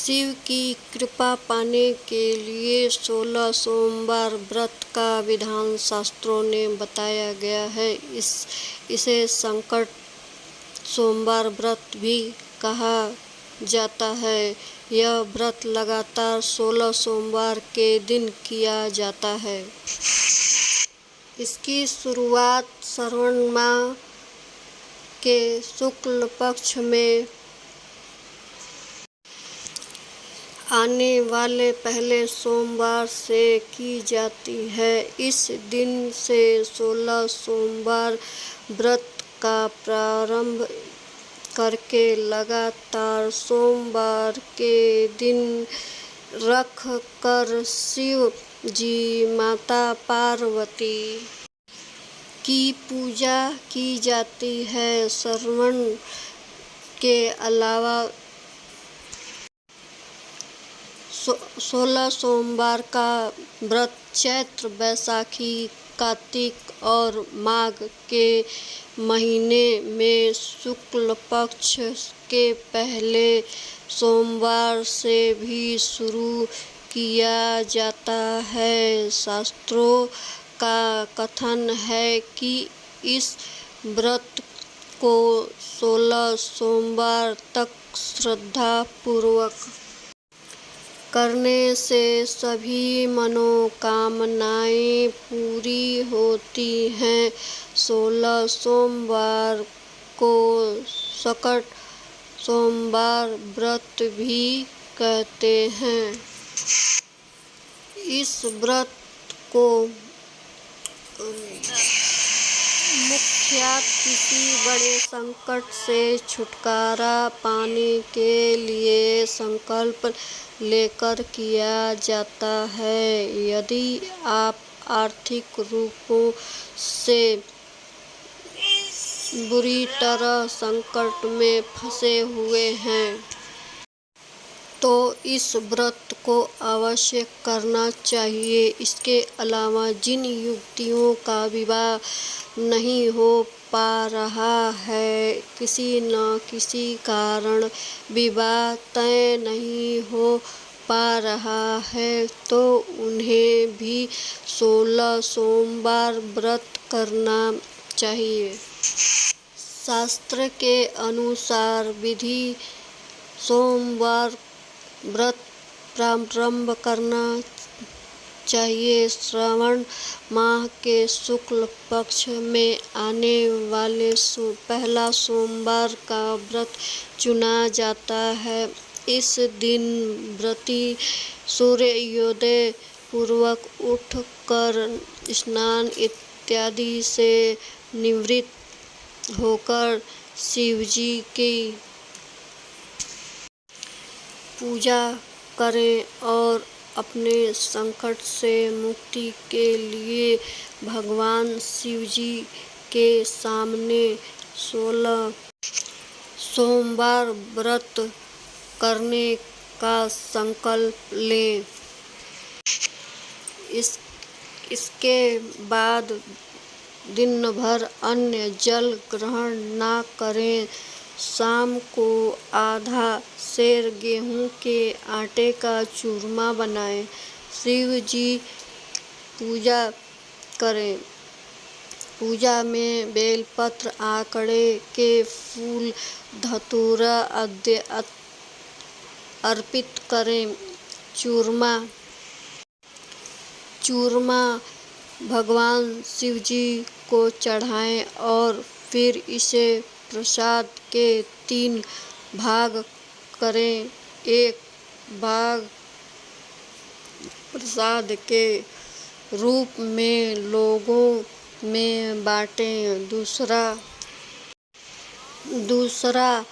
शिव की कृपा पाने के लिए 16 सोमवार व्रत का विधान शास्त्रों ने बताया गया है। इसे संकट सोमवार व्रत भी कहा जाता है। यह व्रत लगातार 16 सोमवार के दिन किया जाता है। इसकी शुरुआत श्रावण माह के शुक्ल पक्ष में आने वाले पहले सोमवार से की जाती है। इस दिन से 16 सोमवार व्रत का प्रारंभ करके लगातार सोमवार के दिन रख कर शिव जी, माता पार्वती की पूजा की जाती है। श्रावण के अलावा 16 सोमवार का व्रत चैत्र, बैसाखी, कार्तिक और माघ के महीने में शुक्ल पक्ष के पहले सोमवार से भी शुरू किया जाता है। शास्त्रों का कथन है कि इस व्रत को 16 सोमवार तक श्रद्धापूर्वक करने से सभी मनोकामनाएं पूरी होती हैं। 16 सोमवार को संकट सोमवार व्रत भी कहते हैं। इस व्रत को मुख्यतः किसी बड़े संकट से छुटकारा पाने के लिए संकल्प लेकर किया जाता है। यदि आप आर्थिक रूप से बुरी तरह संकट में फंसे हुए हैं तो इस व्रत को अवश्य करना चाहिए। इसके अलावा जिन युवतियों का विवाह नहीं हो पा रहा है, किसी न किसी कारण विवाह तय नहीं हो पा रहा है, तो उन्हें भी 16 सोमवार व्रत करना चाहिए। शास्त्र के अनुसार विधि सोमवार व्रत प्रारंभ करना चाहिए। श्रावण माह के शुक्ल पक्ष में आने वाले पहला सोमवार का व्रत चुना जाता है। इस दिन व्रती सूर्योदय पूर्वक उठ कर स्नान इत्यादि से निवृत्त होकर शिवजी की पूजा करें और अपने संकट से मुक्ति के लिए भगवान शिवजी के सामने 16 सोमवार व्रत करने का संकल्प लें। इसके बाद दिन भर अन्न जल ग्रहण न करें। शाम को आधा सेर गेहूं के आटे का चूरमा बनाएं। शिव जी पूजा करें। पूजा में बेलपत्र, आकड़े के फूल, धतूरा आदि अर्पित करें। चूरमा भगवान शिवजी को चढ़ाएं और फिर इसे प्रसाद के 3 भाग करें। एक भाग प्रसाद के रूप में लोगों में बांटें, दूसरा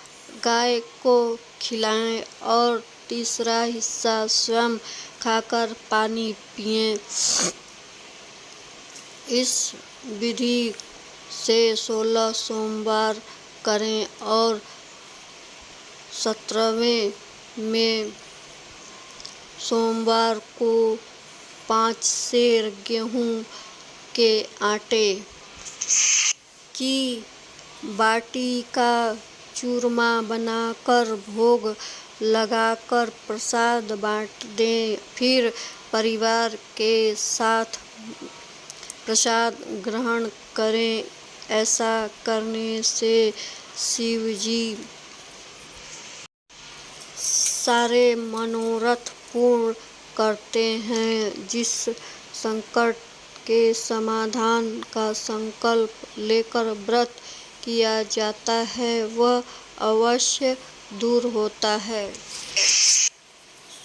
गाय को खिलाएं और तीसरा हिस्सा स्वयं खाकर पानी पिएं। इस विधि से 16 सोमवार करें और 17वें में सोमवार को 5 सेर गेहूं के आटे की बाटी का चूरमा बनाकर भोग लगाकर प्रसाद बांट दें, फिर परिवार के साथ प्रसाद ग्रहण करें। ऐसा करने से शिव जी सारे मनोरथ पूर्ण करते हैं। जिस संकट के समाधान का संकल्प लेकर व्रत किया जाता है वह अवश्य दूर होता है।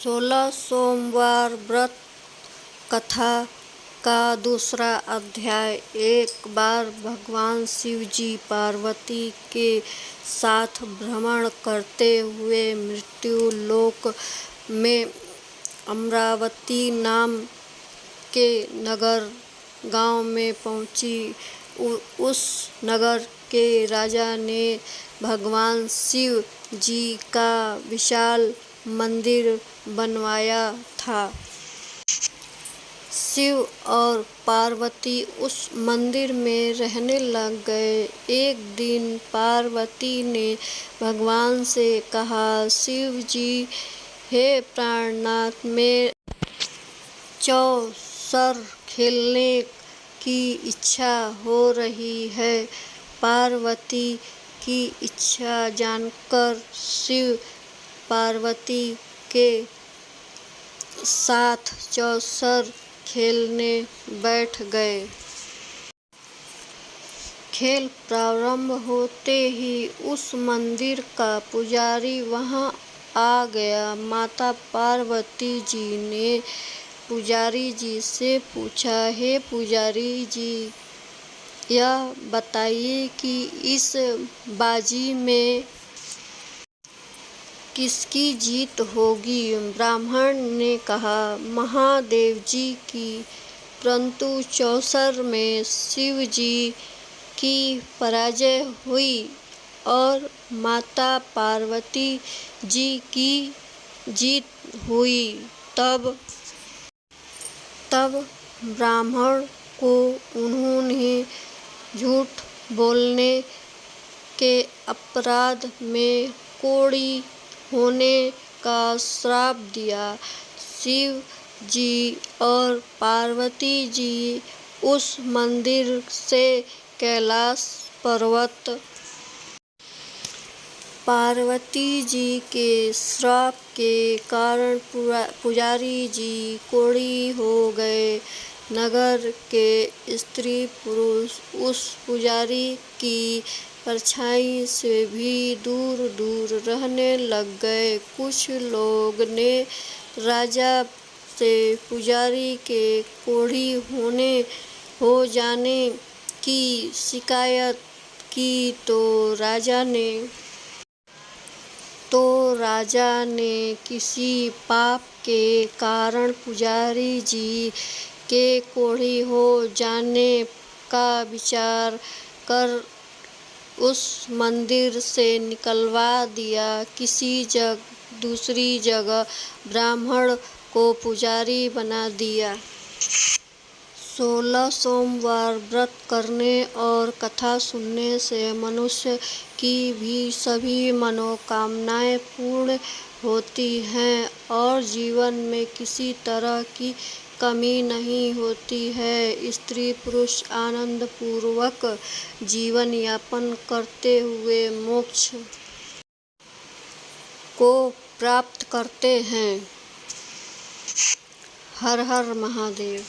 16 सोमवार व्रत कथा का दूसरा अध्याय। एक बार भगवान शिव जी पार्वती के साथ भ्रमण करते हुए मृत्यु लोक में अमरावती नाम के नगर गांव में पहुंची। उस नगर के राजा ने भगवान शिव जी का विशाल मंदिर बनवाया था। शिव और पार्वती उस मंदिर में रहने लग गए। एक दिन पार्वती ने भगवान से कहा, शिव जी, हे प्राणनाथ, मैं चौसर खेलने की इच्छा हो रही है। पार्वती की इच्छा जानकर शिव पार्वती के साथ चौसर खेलने बैठ गए। खेल प्रारंभ होते ही उस मंदिर का पुजारी वहां आ गया। माता पार्वती जी ने पुजारी जी से पूछा, हे पुजारी जी, यह बताइए कि इस बाजी में किसकी जीत होगी? ब्राह्मण ने कहा, महादेव जी की, परंतु चौसर में शिव जी की पराजय हुई और माता पार्वती जी की जीत हुई। तब ब्राह्मण को उन्होंने झूठ बोलने के अपराध में कोढ़ी होने का श्राप दिया। शिव जी और पार्वती जी उस मंदिर से कैलाश पर्वत पार्वती जी के श्राप के कारण पुजारी जी कोढ़ी हो गए। नगर के स्त्री पुरुष उस पुजारी की परछाई से भी दूर दूर रहने लग गए। कुछ लोग ने राजा से पुजारी के कोढ़ी हो जाने की शिकायत की तो राजा ने किसी पाप के कारण पुजारी जी के कोढ़ी हो जाने का विचार कर उस मंदिर से निकलवा दिया। दूसरी जगह ब्राह्मण को पुजारी बना दिया। 16 सोमवार व्रत करने और कथा सुनने से मनुष्य की भी सभी मनोकामनाएं पूर्ण होती हैं और जीवन में किसी तरह की कमी नहीं होती है। स्त्री पुरुष आनंद पूर्वक जीवन यापन करते हुए मोक्ष को प्राप्त करते हैं। हर हर महादेव।